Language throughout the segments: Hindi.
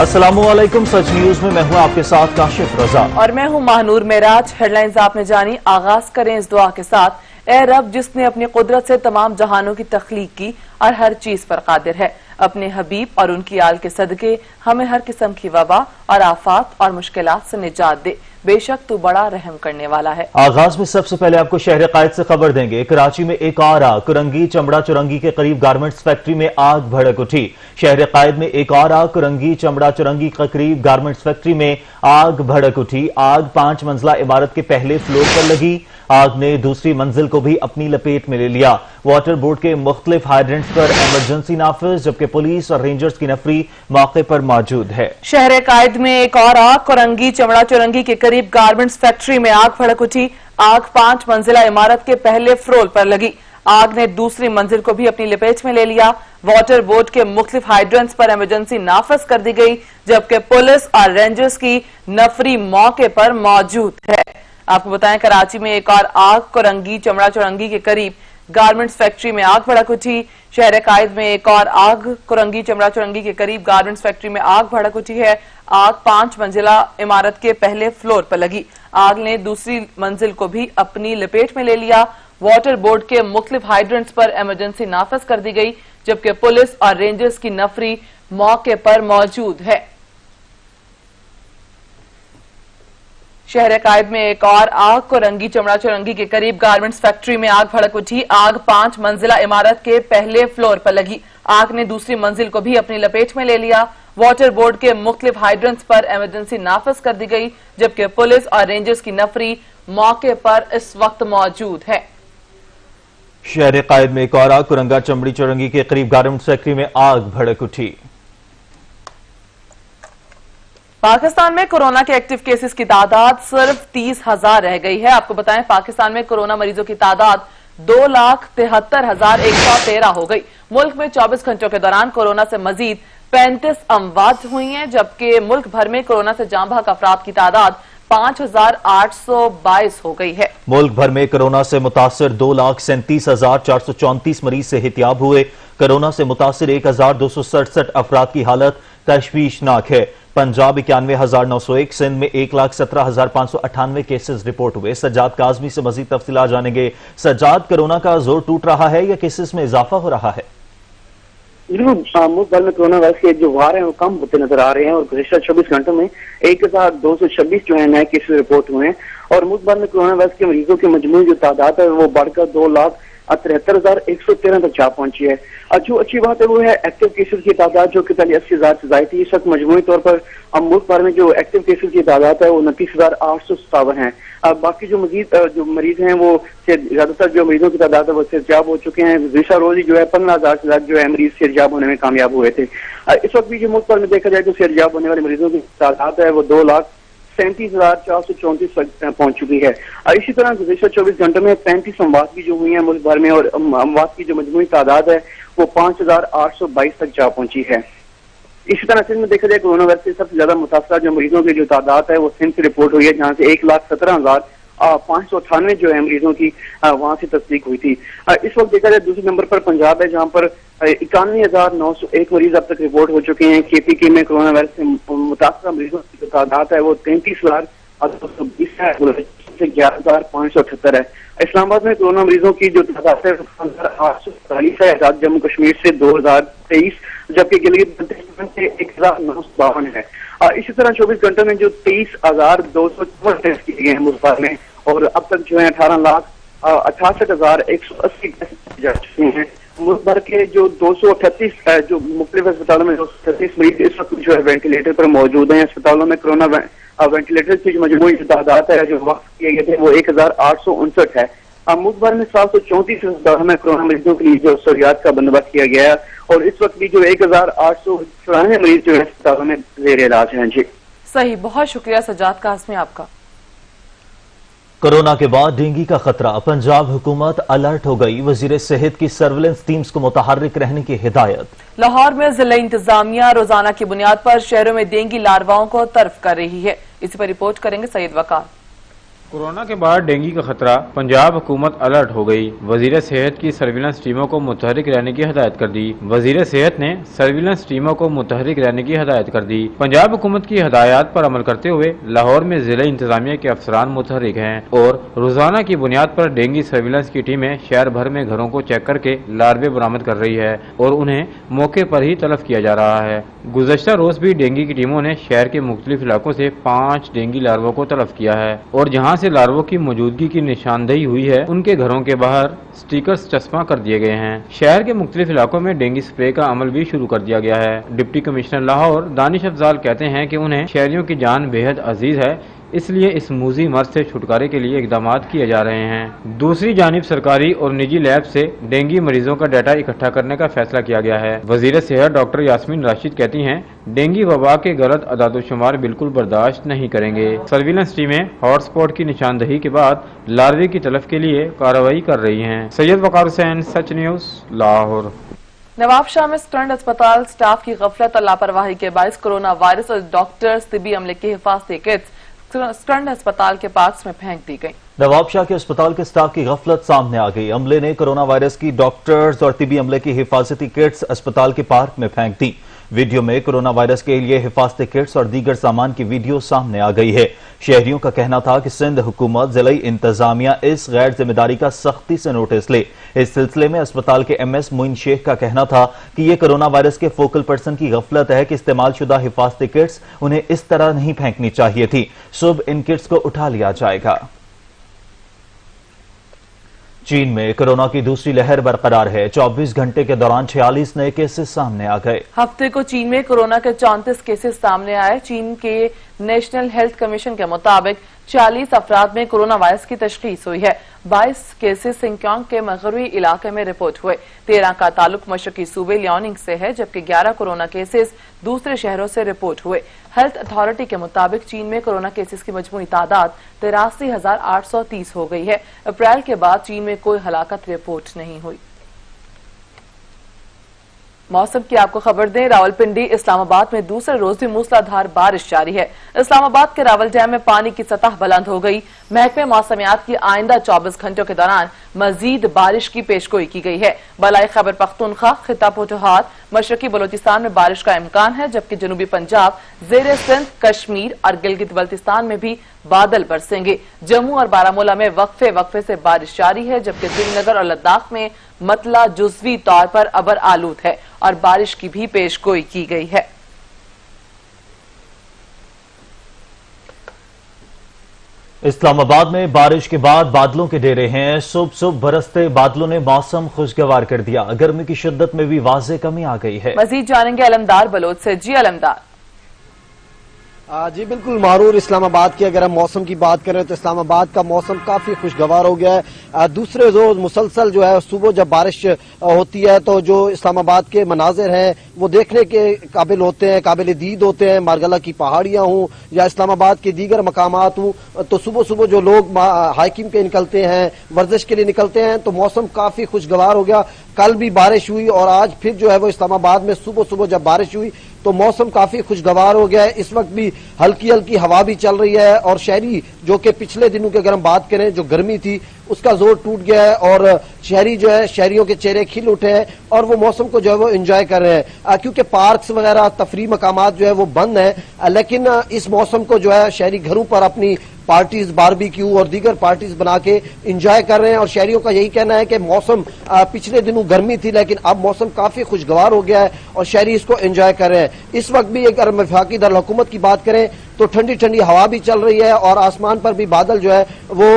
अस्सलामुअलैकुम, सच न्यूज में मैं हूं आपके साथ काशिफ रजा और मैं हूं महानूर मेराज। हेडलाइंस आपने जानी, आगाज करें इस दुआ के साथ। ए रब, जिसने अपनी कुदरत से तमाम जहानों की तख्लीक की और हर चीज पर कादिर है, अपने हबीब और उनकी आल के सदके हमें हर किस्म की वबा और आफात और मुश्किलात से निजात दे। बेशक तू बड़ा रहम करने वाला है। आगाज में सबसे पहले आपको शहर कायद से खबर देंगे। कराची में एक और आग, कुरंगी चमड़ा चुरंगी के करीब गारमेंट्स फैक्ट्री में आग भड़क उठी। शहर कायद में एक और आग, कुरंगी चमड़ा चुरंगी के करीब गारमेंट्स फैक्ट्री में आग भड़क उठी। आग 5 मंजिला इमारत के पहले फ्लोर पर लगी। आग ने दूसरी मंजिल को भी अपनी लपेट में ले लिया। वाटर बोर्ड के मुख्तलिफ हाइड्रेंट्स पर इमरजेंसी नाफिज, जबकि पुलिस और रेंजर्स की नफरी मौके पर मौजूद है। शहर कायद में एक और आग, कुरंगी चमड़ा चुरंगी के करीब गारमेंट्स फैक्ट्री में आग भड़क उठी। आग 5 मंजिला इमारत के पहले फ्लोर पर लगी। आग ने दूसरी मंजिल को भी अपनी लपेट में ले लिया। वाटर बोर्ड के मुख्तलिफ हाइड्रेंट्स पर इमरजेंसी नाफिज कर दी गई, जबकि पुलिस और रेंजर्स की नफरी मौके पर मौजूद है। आपको बताएं, कराची में एक और आग, कुरंगी चमड़ा चुरंगी के करीब गारमेंट्स फैक्ट्री में आग भड़क उठी। शहर कायद में एक और आग, कुरंगी चमड़ा चुरंगी के करीब गारमेंट्स फैक्ट्री में आग भड़क उठी है। आग 5 मंजिला इमारत के पहले फ्लोर पर लगी। आग ने दूसरी मंजिल को भी अपनी लपेट में ले लिया। वाटर बोर्ड के मुख्तलिफ हाइड्रेंट्स पर इमरजेंसी नाफिज कर दी गई, जबकि पुलिस और रेंजर्स की नफरी मौके पर मौजूद है। शहर कायद में एक और आग, कुरंगी चमड़ा चुरंगी के करीब गारमेंट्स फैक्ट्री में आग भड़क उठी। आग 5 मंजिला इमारत के पहले फ्लोर पर लगी। आग ने दूसरी मंजिल को भी अपनी लपेट में ले लिया। वाटर बोर्ड के मुख्तलिफ हाइड्रेंट्स पर इमरजेंसी नाफिज कर दी गई, जबकि पुलिस और रेंजर्स की नफरी मौके पर इस वक्त मौजूद है। शहर कायद में एक और आग, कुरंगा चमड़ी चुरंगी के करीब गारमेंट्स फैक्ट्री में आग भड़क उठी। पाकिस्तान में कोरोना के एक्टिव केसेस की तादाद सिर्फ 30,000 रह गई है। आपको बताएं, पाकिस्तान में कोरोना मरीजों की तादाद 2,73,113 हो गई। मुल्क में 24 घंटों के दौरान कोरोना से मजीद 35 अमवात हुई हैं, जबकि मुल्क भर में कोरोना से जाँ बहक अफराद की तादाद 5,822 हो गई है। मुल्क भर में कोरोना से मुतासिर 2,37,434 मरीज सेहतियाब हुए। कोरोना से मुतासिर 1,267 अफराद की हालत तशवीशनाक है। पंजाब 91,901, सिंध में 1,17,598 केसेस रिपोर्ट हुए। सज्जाद काजमी से मजीद तफसीलात जानेंगे। सज्जाद, कोरोना का जोर टूट रहा है या केसेस में इजाफा हो रहा है? मुल्क भर में कोरोना वायरस के जो वार हैं वो कम होते नजर आ रहे हैं और गुज़िश्ता 24 घंटों में 1,226 जो है नए केसेस रिपोर्ट हुए हैं और मुल्क भर में कोरोना वायरस के मरीजों की मजमूई जो तादाद है वो बढ़कर 2,73,113 तक जा पहुंची है। जो अच्छी बात है वो है एक्टिव केसेस की तादाद जो कि पहले 80,000 से ज्यादा थी। इस वक्त मजमूई तौर पर अब मुल्क भर में जो एक्टिव केसेस की तादाद है वो 29,857 है। बाकी जो मरीज हैं वो ज्यादातर जो मरीजों की तादाद है वो सेहतयाब हो चुके हैं। गुज़िश्ता रोज ही जो है 15,000 से ज्यादा जो है मरीज सेहतयाब होने में कामयाब हुए थे। इस वक्त भी जो मुल्क भर में देखा जाए तो सेहतयाब होने वाले मरीजों की तादाद है वो 2,37,434 तक पहुंच चुकी है। इसी तरह गुज़िश्ता 24 घंटों में 35 अमवात भी जो हुई है मुल्क भर में और अमवात की जो मजमूई तादाद है वो 5,822 ततक जा पहुंची है। इसी तरह सिंध में देखा जाए कोरोना वायरस से सबसे ज्यादा मुतासरा जो मरीजों की जो तादाद है वो सिंध से रिपोर्ट हुई है, जहाँ से 1,17,598 जो है मरीजों की वहां से तस्दीक हुई थी। इस वक्त देखा जाए दूसरे नंबर पर पंजाब है, जहाँ पर 91,901 मरीज अब तक रिपोर्ट हो चुके हैं। KPK में कोरोना वायरस से मुतासरा मरीजों की जो तादाद है वो 33,220 है, 11,578 है। इस्लामाबाद में कोरोना मरीजों की जो तादाद है 15,840 है। आजाद जम्मू कश्मीर से 2,023, जबकि गिलगित बल्तिस्तान से 1,952 है। इसी तरह 24 घंटों में जो 23,254 टेस्ट किए गए हैं मुल्क भर में और अब तक जो है 18,68,180 जा चुके हैं। मुल्क भर के जो 238 जो मुख्तलिफ अस्पतालों में 238 मरीज इस वक्त जो है वेंटिलेटर पर मौजूद हैं। अस्पतालों में कोरोना वेंटिलेटर की जो मजमूई तादाद है जो वक्त किए गए थे वो 1,859 है। मुल्क भर में 734 अस्पतालों में कोरोना मरीजों के लिए जो सहूलियात का बंदोबस्त किया गया है और इस वक्त भी जो 1,894 मरीज जो है अस्पतालों में ज़ेर इलाज हैं। जी सही, बहुत शुक्रिया सज्जाद काज़मी आपका। कोरोना के बाद डेंगू का खतरा, पंजाब हुकूमत अलर्ट हो गई। वजीर सेहत की सर्विलेंस टीम्स को मुतहर्रिक रहने की हिदायत। लाहौर में जिला इंतजामिया रोजाना की बुनियाद पर शहरों में डेंगू लार्वाओं को तर्फ कर रही है। इस पर रिपोर्ट करेंगे सैयद वकार। कोरोना के बाद डेंगू का खतरा, पंजाब हुकूमत अलर्ट हो गई। वजीर सेहत की सर्विलांस टीमों को मुतहरिक रहने की हिदायत कर दी। वजीर सेहत ने सर्विलांस टीमों को मुतहरिक रहने की हिदायत कर दी। पंजाब हुकूमत की हिदायत पर अमल करते हुए लाहौर में जिला इंतजामिया के अफसरान मुतहरिक हैं और रोजाना की बुनियाद पर डेंगू सर्विलांस की टीमें शहर भर में घरों को चेक करके लार्वे बरामद कर रही है और उन्हें मौके पर ही तलब किया जा रहा है। गुज़श्ता रोज भी डेंगू की टीमों ने शहर के मुख्तलिफ इलाकों से 5 डेंगू लार्वों को तलब किया है और जहाँ से लार्वों की मौजूदगी की निशानदेही हुई है उनके घरों के बाहर स्टिकर्स चस्पा कर दिए गए हैं। शहर के मुख्तलिफ इलाकों में डेंगू स्प्रे का अमल भी शुरू कर दिया गया है। डिप्टी कमिश्नर लाहौर दानिश अफजाल कहते हैं कि उन्हें शहरियों की जान बेहद अजीज है, इसलिए इस मूजी मर्ज से छुटकारे के लिए इकदाम किए जा रहे हैं। दूसरी जानिब सरकारी और निजी लैब से डेंगू मरीजों का डाटा इकट्ठा करने का फैसला किया गया है। वजीर सेहत डॉक्टर यास्मीन राशिद कहती हैं, डेंगू वबा के गलत अदादोशुमार बिल्कुल बर्दाश्त नहीं करेंगे। सर्विलांस टीमें हॉटस्पॉट की निशानदही के बाद लार्वे की तलब के लिए कार्रवाई कर रही हैं। सैयद वकार हुसैन, सच न्यूज, लाहौर। नवाबशाह में स्टैंड अस्पताल स्टाफ की गफलत और लापरवाही के बायस कोरोना वायरस और डॉक्टर्स, तिबी अमले की हिफाजती किट्स स्टैंड अस्पताल के पार्क्स में फेंक दी गई। नवाबशाह के अस्पताल के स्टाफ की गफलत सामने आ गई। अमले ने कोरोना वायरस की डॉक्टर्स और तिबी अमले की हिफाजती किट्स अस्पताल के पार्क में फेंक दी। वीडियो में कोरोना वायरस के लिए हिफाजती किट्स और दीगर सामान की वीडियो सामने आ गई है। शहरियों का कहना था कि सिंध हुकूमत, जिला इंतजामिया इस गैर जिम्मेदारी का सख्ती से नोटिस ले। इस सिलसिले में अस्पताल के MS मोइन शेख का कहना था कि यह कोरोना वायरस के फोकल पर्सन की गफलत है कि इस्तेमाल शुदा हिफाजती किट्स उन्हें इस तरह नहीं फेंकनी चाहिए थी। सुबह इन किट्स को उठा लिया जाएगा। चीन में कोरोना की दूसरी लहर बरकरार है। 24 घंटे के दौरान 46 नए केसेस सामने आ गए। हफ्ते को चीन में कोरोना के 34 केसेस सामने आए। चीन के नेशनल हेल्थ कमीशन के मुताबिक 40 अफराद में कोरोना वायरस की तशखीस हुई है। 22 केसेस सिंगक्यांग के मगरबी इलाके में रिपोर्ट हुए। 13 का ताल्लुक मशरकी सूबे लियाओनिंग से है, जबकि 11 कोरोना केसेस दूसरे शहरों से रिपोर्ट हुए। हेल्थ अथॉरिटी के मुताबिक चीन में कोरोना केसेस की मजमूई तादाद 83,830 हो गई है। अप्रैल के बाद चीन में कोई हलाकत रिपोर्ट नहीं हुई। मौसम की आपको खबर दें, रावलपिंडी इस्लामाबाद में दूसरे रोज भी मूसलाधार बारिश जारी है। इस्लामाबाद के रावल डैम में पानी की सतह बुलंद हो गई। महकमे मौसमियात की आइंदा 24 घंटों के दौरान मजीद बारिश की पेशगोई की गई है। बलाई खैबर पख्तूनख्वा, खिता पोठोहार, मशरकी बलोचिस्तान में बारिश का इम्कान है, जबकि जनूबी पंजाब, जेर सिंध, कश्मीर और गिलगित बल्तिस्तान में भी बादल बरसेंगे। जम्मू और बारामूला में वक्फे वक्फे से बारिश जारी है, जबकि श्रीनगर और लद्दाख में मतला जुजवी तौर पर अबर आलूद है और बारिश की भी पेशगोई की गई है। इस्लामाबाद में बारिश के बाद बादलों के डेरे हैं। सुबह सुबह बरसते बादलों ने मौसम खुशगवार कर दिया। गर्मी की शिद्दत में भी वाज़े कमी आ गई है। मजीद जानेंगे अलमदार बलोच से। जी अलमदार। जी बिल्कुल मारूर, इस्लामाबाद की अगर हम मौसम की बात करें तो इस्लामाबाद का मौसम काफी खुशगवार हो गया है। दूसरे रोज मुसलसल जो है सुबह जब बारिश होती है तो जो इस्लामाबाद के मनाजिर हैं वो देखने के काबिल होते हैं, काबिल दीद होते हैं। मारगला की पहाड़ियां हों या इस्लामाबाद के दीगर मकामात हों, तो सुबह सुबह जो लोग हाइकिंग पे निकलते हैं, वर्जिश के लिए निकलते हैं, तो मौसम काफी खुशगवार हो गया। कल भी बारिश हुई और आज फिर जो है वो इस्लामाबाद में सुबह सुबह जब बारिश हुई तो मौसम काफी खुशगवार हो गया है। इस वक्त भी हल्की हल्की हवा भी चल रही है और शहरी जो कि पिछले दिनों की अगर हम बात करें जो गर्मी थी उसका जोर टूट गया है और शहरी जो है शहरियों के चेहरे खिल उठे हैं और वो मौसम को जो है वो एंजॉय कर रहे हैं, क्योंकि पार्क्स वगैरह तफरी मकामात जो है वो बंद हैं। लेकिन इस मौसम को जो है शहरी घरों पर अपनी पार्टीज, बारबेक्यू और दीगर पार्टीज बना के एंजॉय कर रहे हैं और शहरियों का यही कहना है कि मौसम पिछले दिनों गर्मी थी लेकिन अब मौसम काफी खुशगवार हो गया है और शहरी इसको एंजॉय कर रहे हैं। इस वक्त भी अगर वफाकी दारुल हुकूमत की बात करें तो ठंडी ठंडी हवा भी चल रही है और आसमान पर भी बादल जो है वो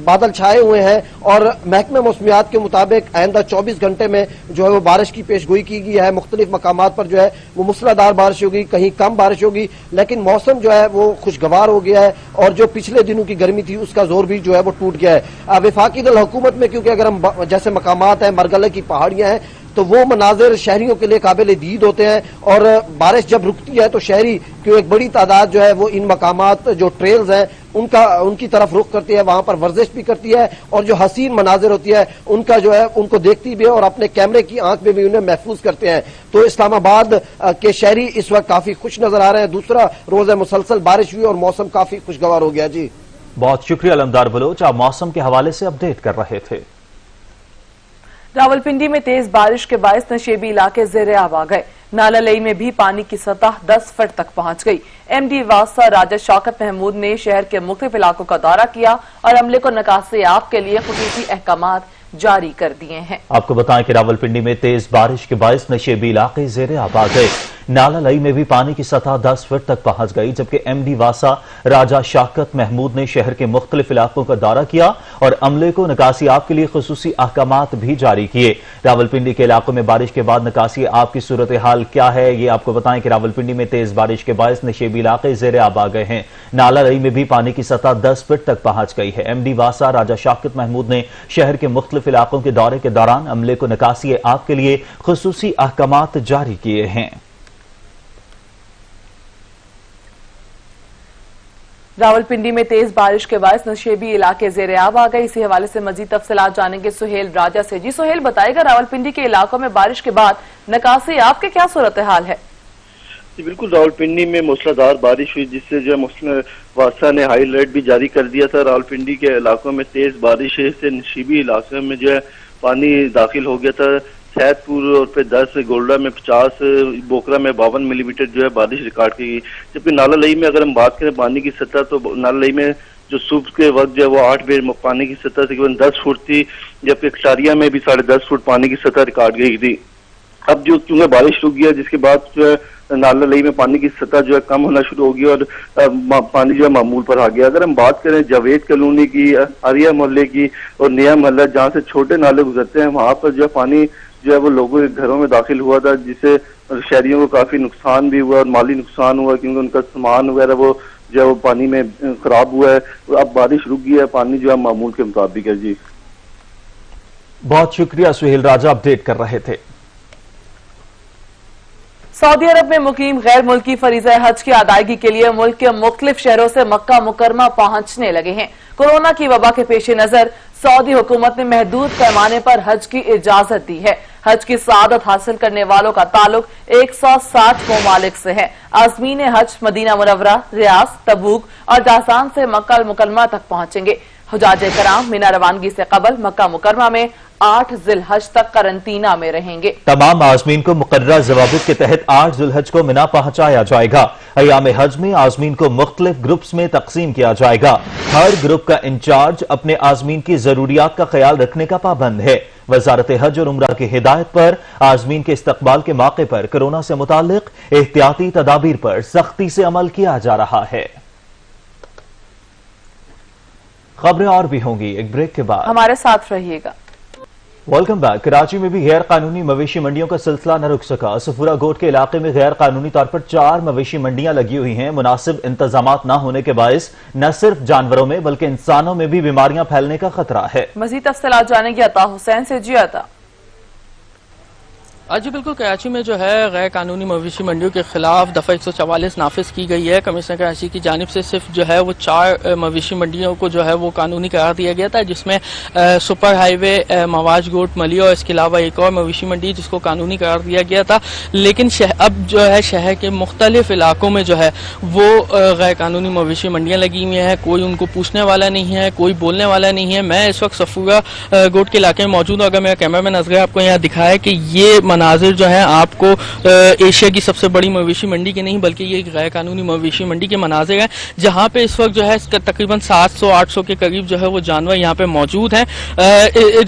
बादल छाए हुए हैं और महकमे मौसमियात के मुताबिक आइंदा 24 घंटे में जो है वो बारिश की पेशगोई की गई है। मुख्तलिफ मकामात पर जो है वो मूसलाधार बारिश होगी, कहीं कम बारिश होगी, लेकिन मौसम जो है वो खुशगवार हो गया है और जो पिछले दिनों की गर्मी थी उसका जोर भी जो है वो टूट गया है। वफाकी दारुल हुकूमत में क्योंकि अगर हम जैसे मकामात हैं, मरगले की पहाड़ियां हैं, तो वो मनाजिर शहरियों के लिए काबिल दीद होते हैं और बारिश जब रुकती है तो शहरी की एक बड़ी तादाद जो है वो इन मकामात जो ट्रेल्स हैं उनकी तरफ रुख करती है, वहां पर वर्जिश भी करती है और जो हसीन मनाजिर होती है उनका जो है उनको देखती भी है और अपने कैमरे की आंख में भी उन्हें महफूज करते हैं। तो इस्लामाबाद के शहरी इस वक्त काफी खुश नजर आ रहे हैं। दूसरा रोज है मुसलसल बारिश हुई और मौसम काफी खुशगवार हो गया। जी बहुत शुक्रिया अलमदार बलोच, आप मौसम के हवाले से अपडेट कर रहे थे। रावलपिंडी में तेज बारिश के बायस नशेबी इलाके ज़ेरे आब आ गए। नाला लई में भी पानी की सतह 10 फुट तक पहुंच गई। एमडी वासा राजा शौकत महमूद ने शहर के मुख्तलिफ इलाकों का दौरा किया और अमले को निकासी आब के लिए खुसूसी अहकामात जारी कर दिए हैं। आपको बताएं कि रावलपिंडी में तेज बारिश के बायस नशेबी इलाके ज़ेरे आब आ गए। नाला लई में भी पानी की सतह 10 फुट तक पहुंच गई, जबकि एमडी वासा राजा शौकत महमूद ने शहर के मुख्तलिफ इलाकों का दौरा किया और अमले को निकासी आब के लिए खुसूसी अहकामात भी जारी किए। रावलपिंडी के इलाकों में बारिश के बाद निकासी आब की सूरत हाल क्या है, ये आपको बताएं कि रावलपिंडी में तेज बारिश के बायस नशेबी इलाके ज़ेरे आब आ गए हैं। नाला लई में भी पानी की सतह 10 फुट तक पहुंच गई है। एमडी वासा राजा शौकत महमूद ने शहर के मुख्तलिफ इलाकों के दौरे के दौरान अमले को निकासी आब के लिए खुसूसी अहकामात जारी किए हैं। रावलपिंडी में तेज बारिश के बायस नशेबी इलाके ज़ेरे आब आ गए। इसी हवाले से मजीद तफसीलात जानेंगे सुहेल राजा से। जी सुहेल, बताएगा रावलपिंडी के इलाकों में बारिश के बाद निकासी आब के क्या सूरत हाल है? जी बिल्कुल, रावलपिंडी में मूसलाधार बारिश हुई, जिससे जो है वासा ने हाई अलर्ट भी जारी कर दिया था। रावलपिंडी के इलाकों में तेज बारिश से नशीबी इलाके में जो है पानी दाखिल हो गया था। सैदपुर और फिर 10, गोल्डा में 50, बोकरा में 52 मिलीमीटर जो है बारिश रिकॉर्ड की गई। जबकि नाला लई में अगर हम बात करें पानी की सतह, तो नाला लई में जो सुबह के वक्त जो है वो 8 बजे पानी की सतह तकरीबन 10 फुट थी, जबकि कटारिया में भी 10.5 फुट पानी की सतह रिकॉर्ड गई थी। अब जो क्योंकि बारिश रुक गया, जिसके बाद जो है नाला लई में पानी की सतह जो है कम होना शुरू होगी और पानी जो है मामूल पर आ गया। अगर हम बात करें जावेद कॉलोनी की, आरिया मोहल्ले की और नया मोहल्ला, जहाँ से छोटे नाले गुजरते हैं, वहां पर जो है पानी जो है वो लोगों के घरों में दाखिल हुआ था, जिससे शहरियों को काफी नुकसान भी हुआ और माली नुकसान हुआ, क्योंकि उनका सामान वगैरह वो जो है वो पानी में खराब हुआ है। अब बारिश रुक गई है, पानी जो है मामूल के मुताबिक है। जी बहुत शुक्रिया सुहेल राजा, अपडेट कर रहे थे। सऊदी अरब में मुकीम गैर मुल्की फरीज़ा हज की अदायगी के लिए मुल्क के मुख्तलिफ शहरों से मक्का मुकरमा पहुंचने लगे हैं। कोरोना की वबा के पेश नजर सऊदी हुकूमत ने महदूद पैमाने पर हज की इजाजत दी है। हज की सआदत हासिल करने वालों का ताल्लुक 160 ममालिक से है। आज़मीन हज मदीना मुनव्वरा, रियाद, तबूक और जासान से मक्का मुकरमा तक पहुंचेंगे। हुजाज कराम मीना रवानगी से कबल मक्का मुकरमा में 8 जिलहज तक करंटीना में रहेंगे। तमाम आज़मीन को मुकर्रर ज़वाबित के तहत 8 जिलहज को मिना पहुंचाया जाएगा। अयाम हज में आज़मीन को मुख्तलिफ ग्रुप्स में तकसीम किया जाएगा। हर ग्रुप का इंचार्ज अपने आज़मीन की जरूरियात का ख्याल रखने का पाबंद है। वजारत हज और उम्रा की हिदायत पर आज़मीन के इस्तकबाल के मौके पर कोरोना से मुताल्लिक एहतियाती तदाबीर पर सख्ती से अमल किया जा रहा है। खबरें और भी होंगी एक ब्रेक के बाद, हमारे साथ रहिएगा। Welcome back. कराची में भी गैर कानूनी मवेशी मंडियों का सिलसिला न रुक सका। सफूरा गोट के इलाके में गैर कानूनी तौर पर 4 मवेशी मंडियां लगी हुई हैं। मुनासिब इंतजामात न होने के बायस न सिर्फ जानवरों में बल्कि इंसानों में भी बीमारियां फैलने का खतरा है। मजीद तफसीलात जानेंगे अता हुसैन से। जी अता। जी बिल्कुल, कराची में जो है गैर कानूनी मवेशी मंडियों के खिलाफ दफ़ा 144 नाफिज की गई है। कमिश्नर कराची की जानिब से सिर्फ जो है वो 4 मवेशी मंडियों को जो है वो कानूनी करार दिया गया था, जिसमें सुपर हाईवे मवाज गोट मली और इसके अलावा एक और मवेशी मंडी जिसको कानूनी करार दिया गया था। लेकिन अब जो है शहर के मुख्तलिफ इलाकों में जो है वो गैर कानूनी मवेशी मंडियाँ लगी हुई हैं। कोई उनको पूछने वाला नहीं है, कोई बोलने वाला नहीं है। मैं इस वक्त सफूरा गोट के इलाके में मौजूद हूँ। अगर मेरा कैमरा मैन नजर आपको यहाँ दिखाया कि ये मनाजिर जो है आपको एशिया की सबसे बड़ी मवेशी मंडी के नहीं बल्कि ये गैर कानूनी मवेशी मंडी के मनाजिर हैं, जहाँ पे इस वक्त जो है तकरीबन 700-800 के करीब जो है वो जानवर यहाँ पे मौजूद हैं।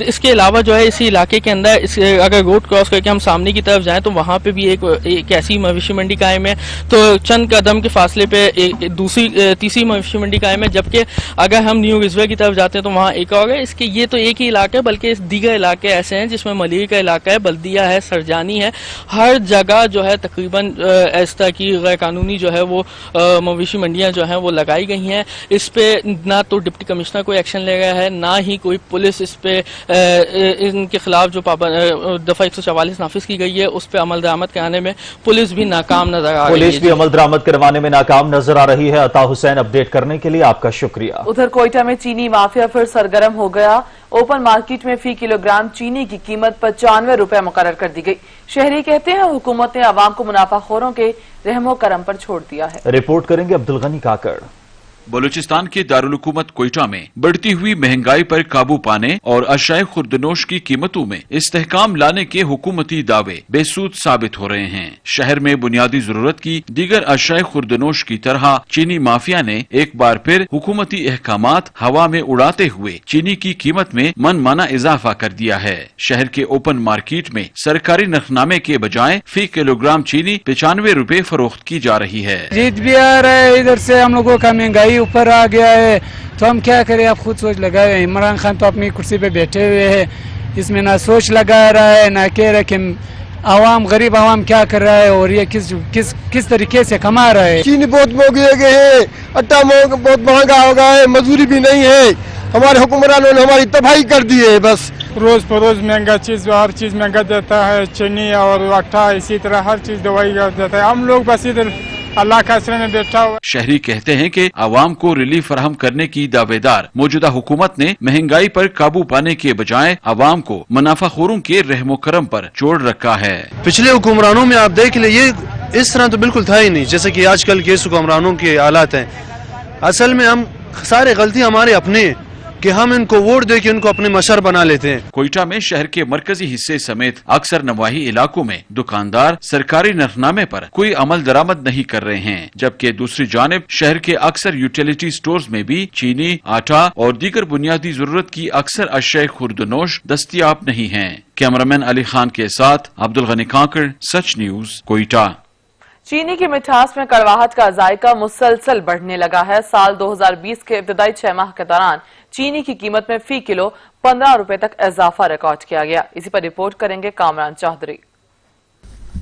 इसके अलावा जो है इसी इलाके के अंदर अगर रोड क्रॉस करके हम सामने की तरफ जाएं तो वहाँ पे भी एक ऐसी मवेशी मंडी कायम है। तो चंद कदम के फासले पे तीसरी मवेशी मंडी कायम है। जबकि अगर हम न्यू रिजवे की तरफ जाते हैं तो वहाँ एक और है। इसके ये तो एक ही इलाका है, बल्कि दीगर इलाके ऐसे हैं जिसमें मलिर का इलाका है, बल्दिया है, सरजानी है। हर जगह जो है तकरीबन इस तरह की गैर कानूनी जो है वो मवेशी मंडियां जो हैं वो लगाई गई हैं। इस पे ना तो डिप्टी कमिश्नर कोई एक्शन ले रहा है, ना ही कोई पुलिस इस पे इनके खिलाफ जो दफा 144 नाफिज की गई है उस पर अमल दरामद कराने में पुलिस भी नाकाम नजर आ रही है। पुलिस भी अमल दरामद करवाने में नाकाम नजर आ रही है। अता हुसैन, अपडेट करने के लिए आपका शुक्रिया। उधर कोयटा में चीनी माफिया फिर सरगर्म हो गया। ओपन मार्केट में फी किलोग्राम चीनी की कीमत 95 रुपए मुकर्रर कर दी गई। शहरी कहते हैं हुकूमत ने आवाम को मुनाफाखोरों के रहमो करम पर छोड़ दिया है। रिपोर्ट करेंगे अब्दुल गनी काकड़। बलूचिस्तान के दारुल हुकूमत कोयटा में बढ़ती हुई महंगाई पर काबू पाने और अशाए खुर्दनोश की कीमतों में इस्तेहकाम लाने के हुकूमती दावे बेसूद साबित हो रहे हैं। शहर में बुनियादी जरूरत की दीगर अशाए खुर्दनोश की तरह चीनी माफिया ने एक बार फिर हुकूमती अहकामात हवा में उड़ाते हुए चीनी की कीमत में मनमाना इजाफा कर दिया है। शहर के ओपन मार्केट में सरकारी नरखनामे के बजाय फी किलोग्राम चीनी 95 रुपए फरोख्त की जा रही है। जीत भी आ रहा है, इधर से हम लोगों का महंगाई ऊपर आ गया है, तो हम क्या करें, आप खुद सोच लगाए। इमरान खान तो अपनी कुर्सी पे बैठे हुए हैं, इसमें ना सोच लगा रहा है ना कह रहा कि आवाम गरीब आवाम क्या कर रहा है और ये किस तरीके से कमा रहा है। चीनी बहुत महंगी हो गई है, आटा बहुत महंगा हो गया है, मजदूरी भी नहीं है, हमारे हुक्मरानों ने हमारी तबाही कर दी है। बस रोज परोज महंगा चीज, हर चीज महंगा देता है, चीनी और आटा, इसी तरह हर चीज दवाई देता है। हम लोग बस इधर अल्लाह का आश्रय में बैठा हुआ। शहरी कहते हैं कि आवाम को रिलीफ फराहम करने की दावेदार मौजूदा हुकूमत ने महंगाई पर काबू पाने के बजाय आवाम को मुनाफाखोरों के रहमो करम पर जोड़ रखा है। पिछले हुक्मरानों में आप देख ले, ये इस तरह तो बिल्कुल था ही नहीं जैसे कि आजकल के हुक्मरानों के हालात हैं। असल में हम सारे गलती हमारे अपने कि हम इनको वोट दे के इनको अपने मशर बना लेते हैं। कोयटा में शहर के मरकजी हिस्से समेत अक्सर नवाही इलाकों में दुकानदार सरकारी नरखनामे पर कोई अमल दरामद नहीं कर रहे हैं, जबकि दूसरी जानिब शहर के अक्सर यूटिलिटी स्टोर्स में भी चीनी, आटा और दीगर बुनियादी जरूरत की अक्सर अशय खुर्दनोश दस्तियाब नहीं हैं। कैमरामैन अली खान के साथ अब्दुल गनी काकड़, सच न्यूज, कोयटा। चीनी की मिठास में कड़वाहट का जायका मुसलसल बढ़ने लगा है। साल 2020 के इब्तदाई 6 माह के दौरान चीनी की कीमत में फी किलो 15 रुपए तक इजाफा रिकॉर्ड किया गया। इसी पर रिपोर्ट करेंगे कामरान चौधरी।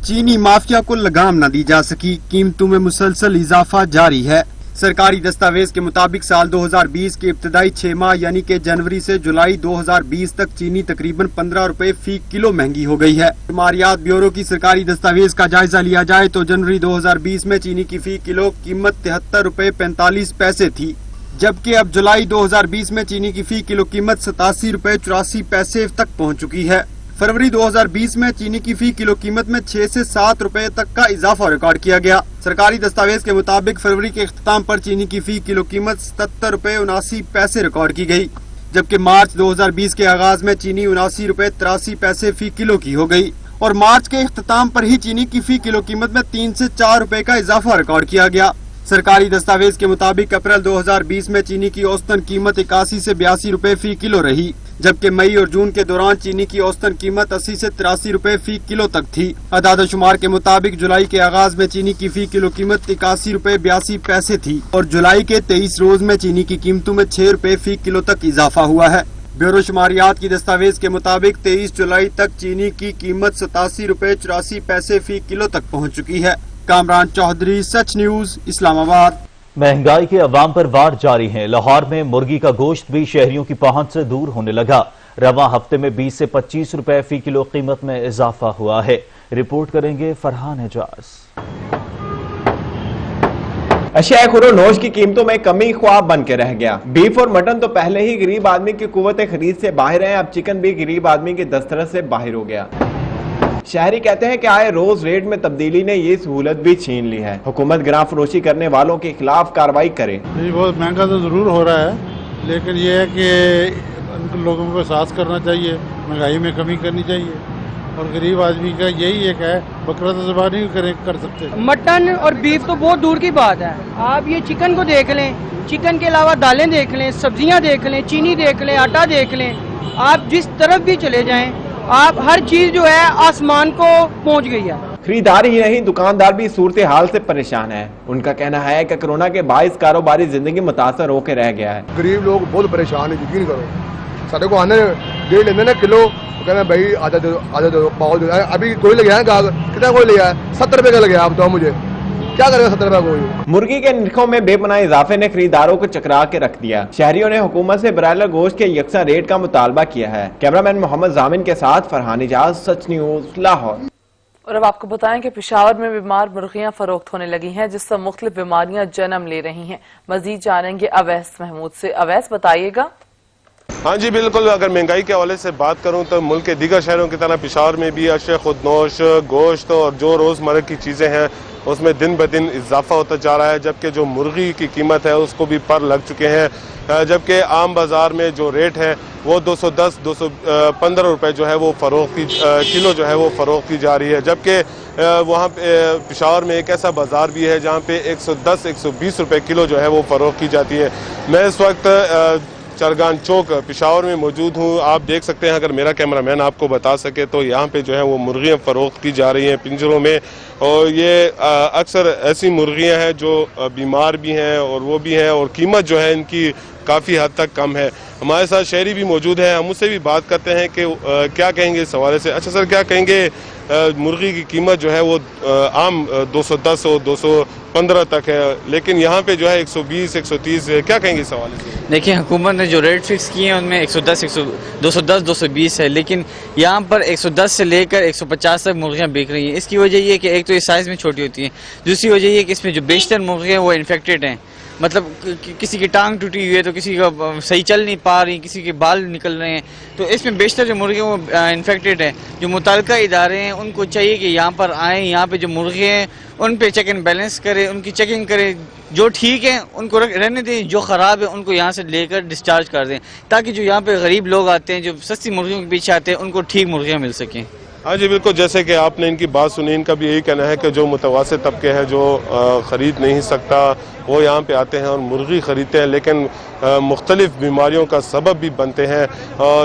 चीनी माफिया को लगाम न दी जा सकी, कीमतों में मुसलसल इजाफा जारी है। सरकारी दस्तावेज के मुताबिक साल 2020 के इब्तदाई 6 माह यानी कि जनवरी से जुलाई 2020 तक चीनी तकरीबन 15 रुपए फी किलो महंगी हो गई है। मारियात ब्यूरो की सरकारी दस्तावेज का जायजा लिया जाए तो जनवरी 2020 में चीनी की फी किलो कीमत 73 रुपए 45 पैसे थी, जबकि अब जुलाई 2020 में चीनी की फी किलो कीमत 87 रुपए 84 पैसे तक पहुँच चुकी है। फरवरी 2020 में चीनी की फी किलो कीमत में 6 से 7 रुपए तक का इजाफा रिकॉर्ड किया गया। सरकारी दस्तावेज के मुताबिक फरवरी के इख्तिताम पर चीनी की फी किलो कीमत 77 रुपए 79 पैसे रिकॉर्ड की गई, जबकि मार्च 2020 के आगाज में चीनी 79 रुपए 83 पैसे फी किलो की हो गई और मार्च के इख्तिताम पर ही चीनी की फी किलो कीमत में 3 से 4 रुपए का इजाफा रिकॉर्ड किया गया। सरकारी दस्तावेज के मुताबिक अप्रैल 2020 में चीनी की औसतन कीमत 81 से 82 रुपए फी किलो रही, जबकि मई और जून के दौरान चीनी की औसतन कीमत 80 से 83 रुपए फी किलो तक थी। आदाद-ओ-शुमार के मुताबिक जुलाई के आगाज में चीनी की फी किलो कीमत 81 रुपए 82 पैसे थी और जुलाई के 23 रोज में चीनी की कीमतों में 6 रुपए फी किलो तक इजाफा हुआ है। ब्यूरो शुमारियात की दस्तावेज के मुताबिक 23 जुलाई तक चीनी की कीमत 87 रुपए 84 पैसे फी किलो तक पहुँच चुकी है। कामरान चौधरी, सच न्यूज, इस्लामाबाद। महंगाई के अवाम पर वार जारी है। लाहौर में मुर्गी का गोश्त भी शहरियों की पहुंच से दूर होने लगा। रवां हफ्ते में 20 से 25 रुपए फी किलो कीमत में इजाफा हुआ है। रिपोर्ट करेंगे फरहान एजाज। अशिया खुर्दनोश की कीमतों में कमी ख्वाब बन के रह गया। बीफ और मटन तो पहले ही गरीब आदमी की कुव्वत खरीद से बाहर है, अब चिकन भी गरीब आदमी की दस्तरस से बाहर हो गया। शहरी कहते हैं कि आए रोज रेट में तब्दीली ने ये सहूलत भी छीन ली है। हुकूमत गिरां फरोशी करने वालों के खिलाफ कार्रवाई करे। बहुत महंगा तो जरूर हो रहा है, लेकिन ये है कि लोगों को एहसास करना चाहिए, महंगाई में कमी करनी चाहिए और गरीब आदमी का यही एक है, बकरा तो ज़बान नहीं कर सकते। मटन और बीफ तो बहुत दूर की बात है, आप ये चिकन को देख लें, चिकन के अलावा दालें देख लें, सब्जियां देख लें, चीनी देख लें, आटा देख लें, आप जिस तरफ भी चले जाएं आप हर चीज जो है आसमान को पहुंच गई है। खरीदार ही नहीं दुकानदार भी सूरत हाल से परेशान है। उनका कहना है कि कोरोना के बाइस कारोबारी जिंदगी मुतासर होकर रह गया है। गरीब लोग बहुत परेशान है, यकीन करो। साढ़े को आने डेढ़ लेते ना किलो, कहना भाई आधा दो पाव दो। अभी कोई ले गया कितना कोई ले गया 70 रुपए का लगे। आप तो मुझे क्या करेगा 70 रुपए को। मुर्गी के निर्खों में बेपनाह इजाफे ने खरीदारों को चकरा के रख दिया। शहरियों ने हुकूमत से ब्रायलर गोश्त के यकसा रेट का मुतालबा किया है। कैमरामैन मोहम्मद जामिन के साथ फरहान इजाज, सच न्यूज, लाहौर। और अब आपको बताएं कि पेशावर में बीमार मुर्गियां फरोख्त होने लगी हैं, जिससे मुख्तलिफ बीमारियां जन्म ले रही हैं। मजीद जानेंगे अवैस महमूद से। अवैस, बताइएगा। हाँ जी बिल्कुल, अगर महंगाई के हवाले से बात करूं तो मुल्क के दीगर शहरों की तरह पेशावर में भी अशय खुर्दनोश, गोश्त और जो रोजमर्रा की चीजें हैं उसमें दिन ब दिन इजाफा होता जा रहा है, जबकि जो मुर्गी की कीमत है उसको भी पर लग चुके हैं, जबकि आम बाज़ार में जो रेट है वो 210-215 रुपए जो है वो फ़रोख्त की किलो जो है वो फ़रोख्त की जा रही है, जबकि वहाँ पे पेशावर में एक ऐसा बाज़ार भी है जहाँ पे 110-120 रुपए किलो जो है वो फ़रोख्त की जाती है। मैं इस वक्त चरगान चौक पेशावर में मौजूद हूँ। आप देख सकते हैं, अगर मेरा कैमरामैन आपको बता सके तो यहाँ पे जो है वो मुर्गियाँ फ़रोख्त की जा रही हैं पिंजरों में, और ये अक्सर ऐसी मुर्गियाँ हैं जो बीमार भी हैं और वो भी हैं, और कीमत जो है इनकी काफ़ी हद तक कम है। हमारे साथ शहरी भी मौजूद हैं, हम उससे भी बात करते हैं कि क्या कहेंगे इस हवाले से। अच्छा सर, क्या कहेंगे, मुर्गी की कीमत जो है वो आम 210 और 215 तक है, लेकिन यहाँ पे जो है 120-130 है, क्या कहेंगे इस हवाले से? देखिए, हुकूमत ने जो रेट फिक्स किए हैं उनमें 210-220 है, लेकिन यहाँ पर 110 से लेकर 150 तक मुर्गियाँ बिक रही हैं। इसकी वजह ये है कि एक तो इस साइज़ में छोटी होती हैं, दूसरी वजह ये है कि इसमें जो बेशतर मुर्गियाँ वो इन्फेक्टेड हैं, मतलब किसी की टांग टूटी हुई है तो किसी का सही चल नहीं पा रही, किसी के बाल निकल रहे हैं, तो इसमें बेशतर जो मुर्गे वो इन्फेक्टेड हैं। जो मुतल्लिका इदारे हैं उनको चाहिए कि यहाँ पर आएँ, यहाँ पे जो मुर्गे हैं उन पे चेक एंड बैलेंस करें, उनकी चेकिंग करें, जो ठीक है उनको रहने दें, जो ख़राब है उनको यहाँ से लेकर डिस्चार्ज कर दें, ताकि जो यहाँ पे गरीब लोग आते हैं, जो सस्ती मुर्गियों के पीछे आते हैं, उनको ठीक मुर्गियाँ मिल सकें। हाँ जी बिल्कुल, जैसे कि आपने इनकी बात सुनी, इनका भी यही कहना है कि जो मुतवासित तबके हैं, जो ख़रीद नहीं सकता, वो यहाँ पे आते हैं और मुर्गी ख़रीदते हैं, लेकिन मुख्तलिफ बीमारियों का सबब भी बनते हैं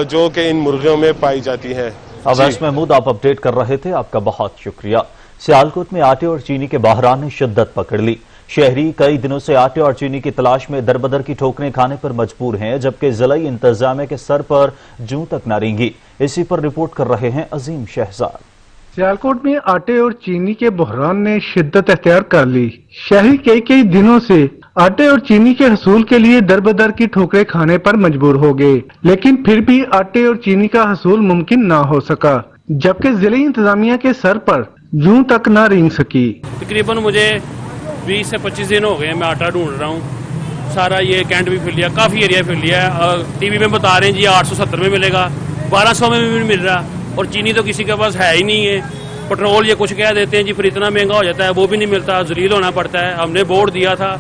जो कि इन मुर्गियों में पाई जाती हैं। अवैस महमूद, आप अपडेट कर रहे थे, आपका बहुत शुक्रिया। सियालकोट में आटे और चीनी के बहरान ने शिद्दत पकड़ ली। शहरी कई दिनों से आटे और चीनी की तलाश में दरबदर की ठोकरें खाने पर मजबूर हैं, जबकि जिलाई इंतजामिया के सर पर जूं तक न रेंगी। इसी पर रिपोर्ट कर रहे हैं अजीम शहजाद। सियालकोट में आटे और चीनी के बहरान ने शिद्दत अख्तियार कर ली। शहरी कई दिनों से आटे और चीनी के हसूल के लिए दरबदर की ठोकरें खाने पर मजबूर हो गए, लेकिन फिर भी आटे और चीनी का हसूल मुमकिन ना हो सका, जबकि जिले इंतजामिया के सर पर जूं तक न रेंग सकी। तकरीबन मुझे 20 से 25 दिन हो गए मैं आटा ढूंढ रहा हूँ। सारा ये कैंट भी फिर लिया, काफ़ी एरिया फिर लिया है। टीवी में बता रहे हैं जी 870 में मिलेगा, 1200 में भी नहीं मिल रहा, और चीनी तो किसी के पास है ही नहीं है। पेट्रोल ये कुछ कह देते हैं जी फिर इतना महंगा हो जाता है, वो भी नहीं मिलता, जलील होना पड़ता है। हमने बोर्ड दिया था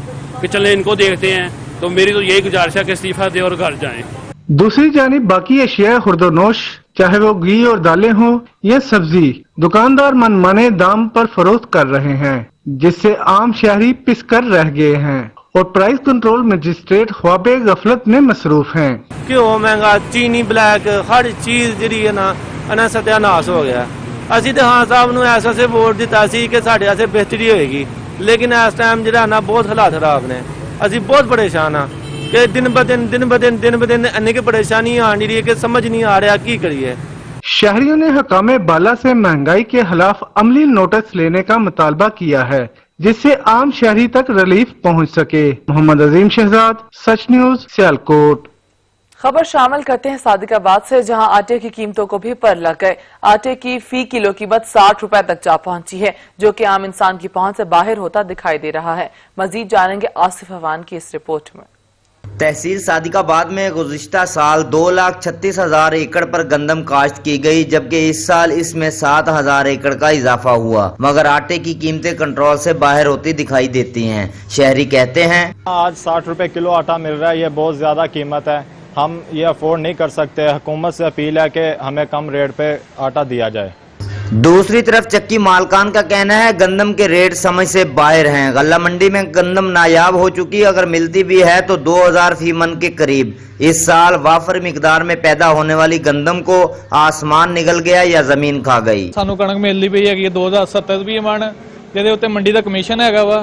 कि चले इनको देखते हैं, तो मेरी तो यही गुजारिश है कि इस्तीफा दे और घर जाएं। दूसरी जानिब बाकी अशिया खुर्दोनोश, चाहे वो घी और दालें हों या सब्जी, दुकानदार मनमाने दाम पर फरोख्त कर रहे हैं, जिससे आम शहरी पिस कर रह गए हैं और प्राइस कंट्रोल मजिस्ट्रेट ख्वाबे गफलत में मसरूफ हैं। घ्यो महंगा, चीनी ब्लैक, हर चीज जी है ना सत्यानाश हो गया। असि तो हाँ साहब ਨੂੰ ऐसा से वोट दिता सी कि साढ़े वास्ते बेहतरी होएगी, लेकिन इस टाइम जो ना बहुत हालात खराब ने, असि बहुत परेशान हाँ कि दिन ब दिन अन्य की परेशानी आ नहीं रही है कि समझ नहीं आ रहा की करिए। शहरियों ने हकामे बाला से महंगाई के खिलाफ अमली नोटिस लेने का मुतालबा किया है, जिससे आम शहरी तक रिलीफ पहुंच सके। मोहम्मद अजीम शहजाद, सच न्यूज, सियालकोट। खबर शामिल करते हैं सादिकाबाद से, जहां आटे की कीमतों को भी पर लग गए। आटे की फी किलो कीमत 60 रुपए तक जा पहुंची है, जो कि आम इंसान की पहुंच से बाहर होता दिखाई दे रहा है। मजीद जानेंगे आसिफ अवान की इस रिपोर्ट में। तहसील सादिकाबाद में गुज़िश्ता साल 2,36,000 एकड़ पर गंदम काश्त की गई, जबकि इस साल इसमें 7,000 एकड़ का इजाफा हुआ, मगर आटे की कीमतें कंट्रोल से बाहर होती दिखाई देती हैं। शहरी कहते हैं, आज 60 रुपए किलो आटा मिल रहा है, ये बहुत ज्यादा कीमत है, हम ये अफोर्ड नहीं कर सकते। हुकूमत से अपील है कि हमें कम रेट पे आटा दिया जाए। दूसरी तरफ चक्की मालकान का कहना है गंदम के रेट समझ से बाहर हैं। गल्ला मंडी में गंदम नायाब हो चुकी, अगर मिलती भी है तो 2000 फी मन के करीब। इस साल वाफर मिकदार में पैदा होने वाली गंदम को आसमान निगल गया या जमीन खा गई। सानू कणक मिलती पई है 2070 रुपये मन, जिहदे उत्ते मंडी का कमीशन हैगा वा,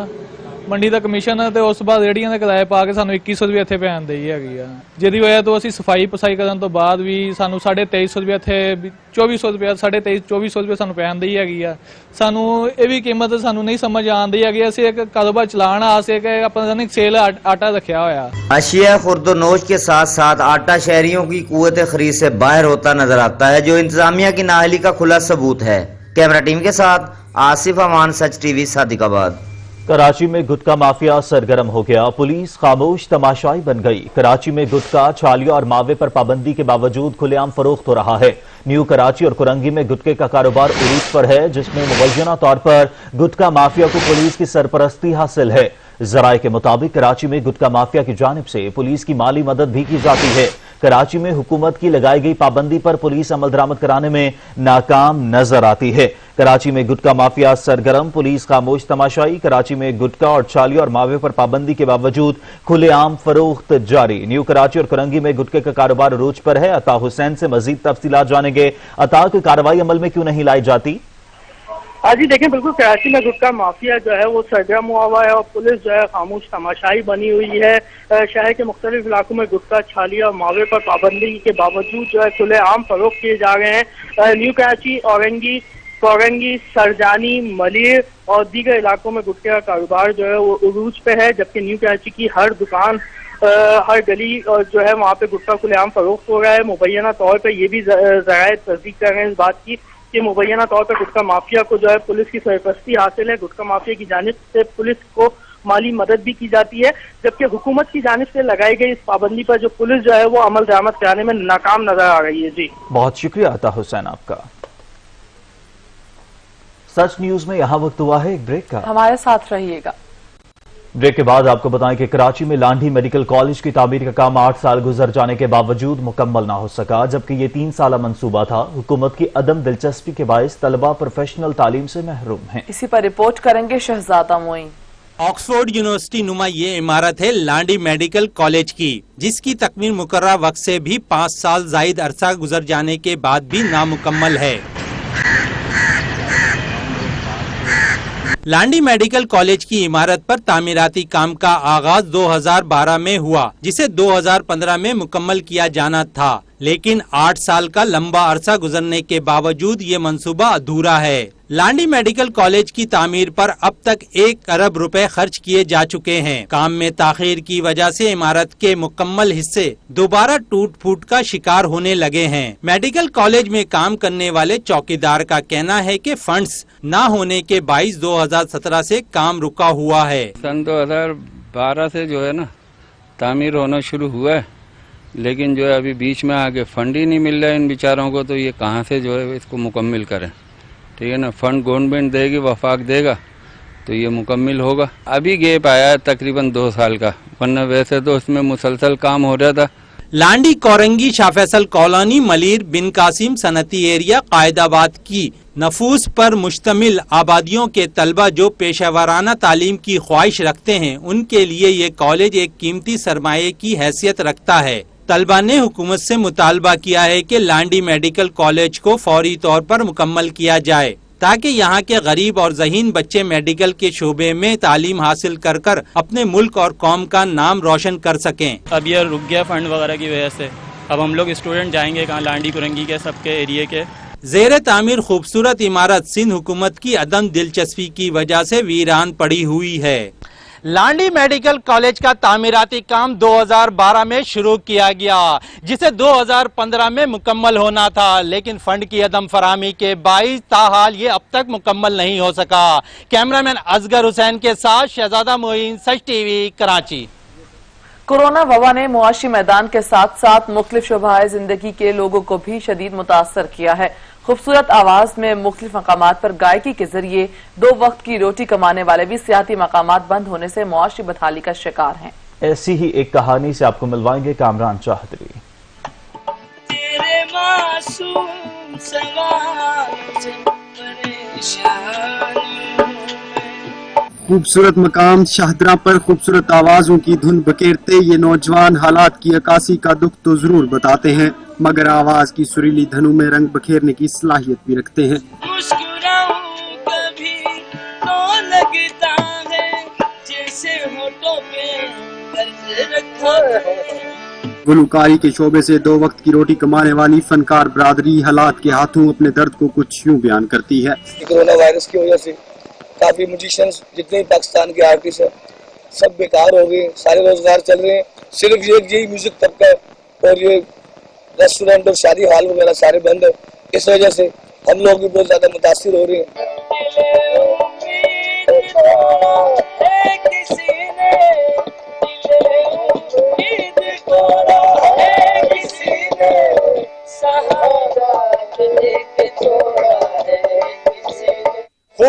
मंडी का कमीशन ते उस बाद रेहड़ियां दे किराए पा के सानू 2100 रुपये इत्थे पैन दई हैगी आ, जिहदी वजह तो असीं सफाई पसाई करन तो बाद भी सानू 2350 रुपये इत्थे 2400 रुपये 2300-2400 रुपये सानू पैन दई हैगी आ। सानू ये भी कीमत सानू नहीं समझ आंदी हैगी, असीं एक कारोबार चलाण आसे कि अपना सेल आटा रखा होया। अशिया खुर्दोनोश के साथ साथ आटा शहरियों की कुव्वत खरीद से बाहर होता नजर आता है, जो इंतजामिया की नाअहली का खुला सबूत है। कैमरा टीम के साथ आसिफ अमान, सच टीवी, सादिकाबाद। कराची में गुटखा माफिया सरगर्म हो गया। पुलिस खामोश तमाशाई बन गई। कराची में गुटखा, छालिया और मावे पर पाबंदी के बावजूद खुलेआम फरोख्त हो रहा है। न्यू कराची और कुरंगी में गुटखे का कारोबार उरूज पर है, जिसमें मुबैना तौर पर गुटखा माफिया को पुलिस की सरपरस्ती हासिल है। जराये के मुताबिक कराची में गुटखा माफिया की जानिब से पुलिस की माली मदद भी की जाती है। कराची में हुकूमत की लगाई गई पाबंदी पर पुलिस अमल दरामद कराने में नाकाम नजर आती है। कराची में गुटखा माफिया सरगर्म, पुलिस खामोश तमाशाई। कराची में गुटखा और छालिया और मावे पर पाबंदी के बावजूद खुलेआम फरोख्त जारी। न्यू कराची और कुरंगी में गुटखे का कारोबार अरूज पर है। अता हुसैन से मजीद तफसीलात जानेंगे। अता, कोई कार्रवाई अमल में क्यों नहीं लाई जाती? हाँ जी, देखें, बिल्कुल कराची में गुटखा माफिया जो है वो सरगर्म हुआ हुआ है और पुलिस जो है खामोश तमाशाई बनी हुई है। शहर के मुख्तलिफ इलाकों में गुटखा, छालिया और मावे पर पाबंदी के बावजूद जो है खुलेआम फरोख्त किए जा रहे हैं। न्यू कराची, औरंगी, सरजानी, मलिर और दीगर इलाकों में गुटखे का कारोबार जो है वो उरूज पे है, जबकि न्यू कराची की हर दुकान, हर गली और जो है वहाँ पे गुटखा खुलेआम फरोख्त हो रहा है। मुबैना तौर पर ये भी ज़राए तस्दीक कर रहे हैं इस बात की कि मुबैना तौर पर गुटखा माफिया को जो है पुलिस की सरपरस्ती हासिल है। गुटखा माफिया की जानिब से पुलिस को माली मदद भी की जाती है, जबकि हुकूमत की जानिब से लगाई गई इस पाबंदी पर जो पुलिस जो है वो अमल दरामद कराने में नाकाम नजर आ रही है। जी, बहुत शुक्रिया अता हुसैन आपका। सच न्यूज में यहाँ वक्त हुआ है एक ब्रेक का, हमारे साथ रहिएगा। ब्रेक के बाद आपको बताएं कि कराची में लांडी मेडिकल कॉलेज की तामीर का काम 8 साल गुजर जाने के बावजूद मुकम्मल ना हो सका, जबकि ये 3 साला मंसूबा था। हुकूमत की अदम दिलचस्पी के बायस तलबा प्रोफेशनल तालीम से महरूम हैं। इसी पर रिपोर्ट करेंगे शहजादा मोइन। ऑक्सफोर्ड यूनिवर्सिटी नुमा ये इमारत है लांडी मेडिकल कॉलेज की, जिसकी तकमील मुकर्रर वक्त से भी 5 साल जायद अरसा गुजर जाने के बाद भी नामुकम्मल है। लांडी मेडिकल कॉलेज की इमारत पर तामीराती काम का आगाज 2012 में हुआ, जिसे 2015 में मुकम्मल किया जाना था, लेकिन 8 साल का लंबा अरसा गुजरने के बावजूद ये मंसूबा अधूरा है। लांडी मेडिकल कॉलेज की तामीर पर अब तक 1 अरब रुपए खर्च किए जा चुके हैं। काम में ताखीर की वजह से इमारत के मुकम्मल हिस्से दोबारा टूट फूट का शिकार होने लगे हैं। मेडिकल कॉलेज में काम करने वाले चौकीदार का कहना है कि फंड्स न होने के बाइस 2017 से काम रुका हुआ है। सन 2012 से जो है ना तामीर होना शुरू हुआ है, लेकिन जो है अभी बीच में आगे फंड ही नहीं मिल रहा है इन बेचारों को, तो ये कहाँ से जो है इसको मुकम्मिल करें। ठीक है ना, फंड गवर्नमेंट देगी, वफाक देगा तो ये मुकम्मिल होगा। अभी गैप आया है तकरीबन 2 साल का, वरना वैसे तो इसमें मुसलसल काम हो रहा था। लांडी, कोरंगी, शाह फैसल कॉलोनी, मलिर, बिन कासिम सनती एरिया, कायदाबाद की नफूस पर मुश्तमिल आबादियों के तलबा जो पेशेवराना तालीम की ख्वाहिश रखते हैं, उनके लिए ये कॉलेज एक कीमती सरमाए की हैसियत रखता है। तलबा ने हुकूमत से मुतालबा किया है कि लांडी मेडिकल कॉलेज को फौरी तौर पर मुकम्मल किया जाए, ताकि यहाँ के गरीब और ज़हीन बच्चे मेडिकल के शोबे में तालीम हासिल कर कर अपने मुल्क और कौम का नाम रोशन कर सकें। अब यह रुक गया फंड वगैरह की वजह से, अब हम लोग स्टूडेंट जाएंगे कहाँ, लांडी कुरंगी के सबके एरिए के। ज़ेरे तामीर खूबसूरत इमारत सिंध हुकूमत की अदम दिलचस्पी की वजह से वीरान पड़ी हुई है। लांडी मेडिकल कॉलेज का तामीराती काम 2012 में शुरू किया गया, जिसे 2015 में मुकम्मल होना था, लेकिन फंड की अदम फराहमी के बाइस ताहाल ये अब तक मुकम्मल नहीं हो सका। कैमरामैन असगर हुसैन के साथ शहजादा मोइन, सच टीवी, कराची। कोरोना वबा ने मुआशी मैदान के साथ साथ मुख्तलिफ शोबाए जिंदगी के लोगों को भी शदीद मुतासर किया है। खूबसूरत आवाज में मुख्तलिफ मकामात पर गायकी के जरिए 2 वक्त की रोटी कमाने वाले भी सियाती मकामात बंद होने से मुआशी बदहाली का शिकार हैं। ऐसी ही एक कहानी से आपको मिलवाएंगे कामरान चौधरी। खूबसूरत मकाम शाहदरा पर खूबसूरत आवाजों की धुन बखेरते ये नौजवान हालात की अक्कासी का दुख तो जरूर बताते हैं, मगर आवाज की सुरीली धनों में रंग बखेरने की सलाहियत भी रखते हैं। कभी तो लगता है जैसे होठों पे कर्ज रखा है। गुलकारी के शोबे से 2 वक्त की रोटी कमाने वाली फनकार बरादरी हालात के हाथों अपने दर्द को कुछ यूं बयान करती है। कोरोना वायरस की वजह से काफी म्यूजिशियंस जितने भी पाकिस्तान के आर्टिस्ट हैं सब बेकार हो गए, सारे रोजगार चल रहे हैं, सिर्फ यही म्यूजिक तबका और ये रेस्टोरेंट और शादी हॉल वगैरह सारे बंद है। इस वजह से हम लोग भी बहुत ज्यादा मुतासिर हो रहे हैं।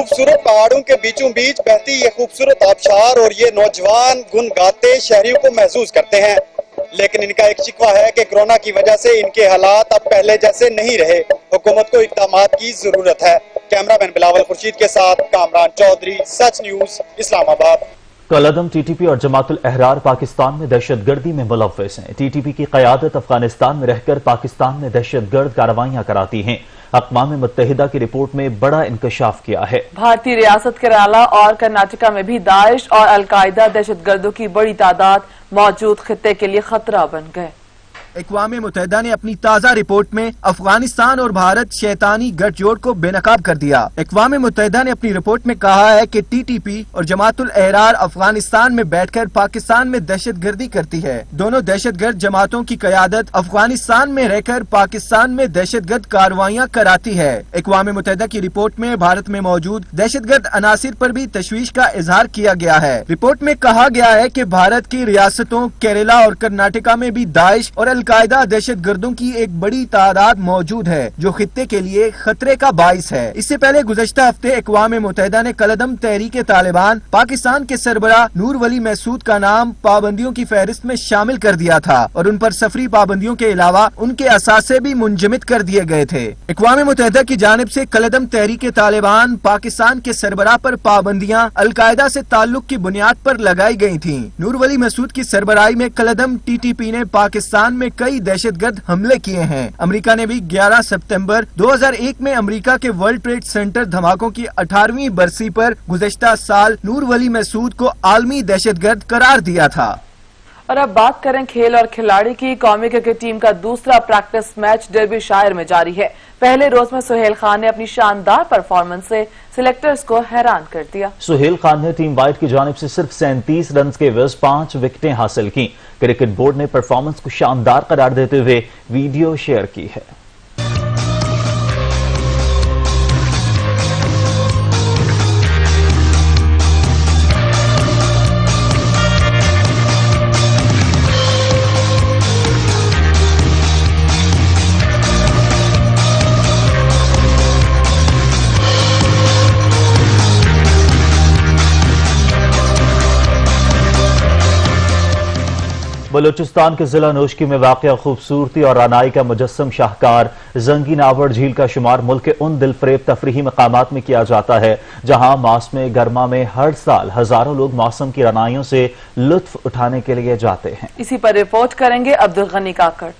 खूबसूरत पहाड़ों के बीचों बीच बहती ये खूबसूरत आबशार और ये नौजवान गुन गाते शहरियों को महसूस करते हैं, लेकिन इनका एक शिकवा है कि कोरोना की वजह से इनके हालात अब पहले जैसे नहीं रहे। हुकूमत को इक़दामात की जरूरत है। कैमरामैन बिलावल खुर्शीद के साथ कामरान चौधरी, सच न्यूज, इस्लामाबाद। कलअदम टीटीपी और जमातुल अहरार पाकिस्तान में दहशतगर्दी में मुलव्वस हैं। टीटीपी की क़यादत अफगानिस्तान में रहकर पाकिस्तान में दहशतगर्द कार्रवाइयां कराती हैं। अक़वाम मुत्तहिदा की रिपोर्ट में बड़ा इंकशाफ किया है। भारतीय रियासत केरला और कर्नाटका में भी दाइश और अलकायदा दहशतगर्दों की बड़ी तादाद मौजूद खित्ते के लिए खतरा बन गए। अक़वाम मुत्तहिदा ने अपनी ताज़ा रिपोर्ट में अफगानिस्तान और भारत शैतानी गठजोड़ को बेनकाब कर दिया। अक़वाम मुत्तहिदा ने अपनी रिपोर्ट में कहा है कि टीटीपी और जमातुल अहरार अफगानिस्तान में बैठकर पाकिस्तान में दहशतगर्दी करती है। दोनों दहशतगर्द जमातों की क़यादत अफगानिस्तान में रहकर पाकिस्तान में दहशतगर्द कार्रवाइयाँ कराती है। अक़वाम मुत्तहिदा की रिपोर्ट में भारत में मौजूद दहशतगर्द अनासिर पर भी तशवीश का इजहार किया गया है। रिपोर्ट में कहा गया है कि भारत की रियासतों केरला और कर्नाटका में भी दाइश और अलकायदा दहशतगर्दों की एक बड़ी तादाद मौजूद है, जो खित्ते के लिए खतरे का बाइस है। इससे पहले गुज़श्ता हफ्ते अक़वाम मुत्तहिदा ने कलअदम तहरीक तालिबान पाकिस्तान के सरबराह नूर वली महसूद का नाम पाबंदियों की फहरिस्त में शामिल कर दिया था और उन पर सफरी पाबंदियों के अलावा उनके असासे भी मुंजमद कर दिए गए थे। अक़वाम मुत्तहिदा की जानिब से कलअदम तहरीक तालिबान पाकिस्तान के सरबराह पर पाबंदियाँ अलकायदा से ताल्लुक की बुनियाद पर लगाई गयी थी। नूर वली महसूद की सरबराही में कलअदम टीटीपी ने पाकिस्तान में कई दहशतगर्द हमले किए हैं। अमेरिका ने भी 11 सितंबर 2001 में अमेरिका के वर्ल्ड ट्रेड सेंटर धमाकों की 18वीं बरसी पर गुज़श्ता साल नूर वली महसूद को आलमी दहशतगर्द करार दिया था। और अब बात करें खेल और खिलाड़ी की। कौमी क्रिकेट टीम का दूसरा प्रैक्टिस मैच डर्बीशायर में जारी है। पहले रोज में सुहेल खान ने अपनी शानदार परफॉर्मेंस से सिलेक्टर्स को हैरान कर दिया। सुहेल खान ने टीम वाइट की जानिब से सिर्फ 37 रन के एवज 5 विकेटें हासिल की। क्रिकेट बोर्ड ने परफॉर्मेंस को शानदार करार देते हुए वीडियो शेयर की है। बलूचिस्तान के जिला नोशकी में वाक़या खूबसूरती और रानाई का मुजस्सम शाहकार जंगी नावड़ झील का शुमार मुल्क के उन दिलफरेब तफरीही मकामात में किया जाता है जहां मौसम गर्मा में हर साल हजारों लोग मौसम की रानाइयों से लुत्फ उठाने के लिए जाते हैं। इसी पर रिपोर्ट करेंगे अब्दुल गनी काकड़।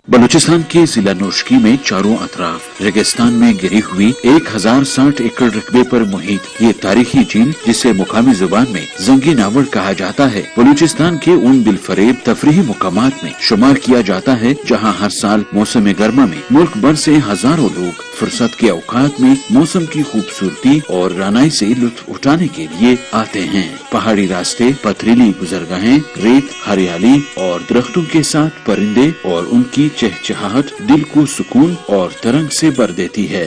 बलूचिस्तान के जिला नोशकी में चारों अतराफ रेगिस्तान में गिरी हुई 1060 एकड़ रकबे पर मुहित ये तारीखी झील, जिसे मुकामी जुबान में जंगी नावड़ कहा जाता है, बलूचिस्तान के उन दिलफरेब तफरीही मुकामात में शुमार किया जाता है जहां हर साल मौसम गर्मा में मुल्क भर से हजारों लोग फुर्सत के औकात में मौसम की खूबसूरती और रानाई से लुत्फ उठाने के लिए आते हैं। पहाड़ी रास्ते, पथरीली गुजरगाहें, रेत, हरियाली और दरख्तों के साथ परिंदे और उनकी चहचहाहट दिल को सुकून और तरंग से भर देती है।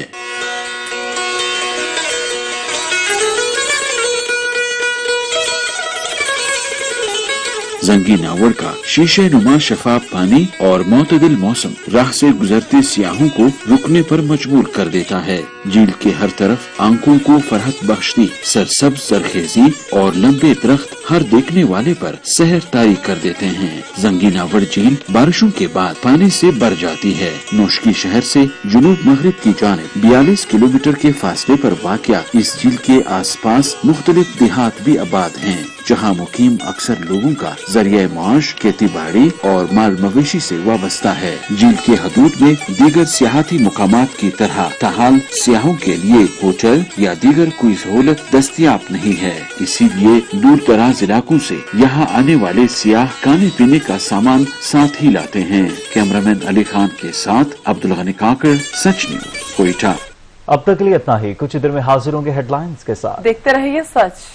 जंगी नावड़ का शीशे नुमा शफाफ पानी और मोतदिल मौसम राह से गुजरते सियाहों को रुकने पर मजबूर कर देता है। झील के हर तरफ आंखों को फरहत बख्शती सरसब्ज सरखेजी और लंबे दरख्त हर देखने वाले पर सहर तारी कर देते हैं। जंगी नावड़ झील बारिशों के बाद पानी से भर जाती है। नोशकी शहर से जुनूब मगरिब की जानिब 42 किलोमीटर के फासले पर वाक़या इस झील के आसपास मुख्तलिफ देहात भी आबाद हैं, जहां मुकीम अक्सर लोगों का जरिए माश खेती बाड़ी और माल मवेशी से वाबस्ता है। झील के हदूद में दीगर सियाहती मुकामात की तरह ताहाल सियाहों के लिए होटल या दीगर कोई सहूलत दस्तयाब नहीं है। इसीलिए दूर दराज इलाकों से यहाँ आने वाले सियाह खाने पीने का सामान साथ ही लाते हैं। कैमरामैन अली खान के साथ अब्दुल गनी काकड़, सच न्यूज़, कोयटा। अब तक के लिए इतना ही। कुछ देर में हाजिर होंगे हेडलाइंस के साथ। देखते रहिए सच।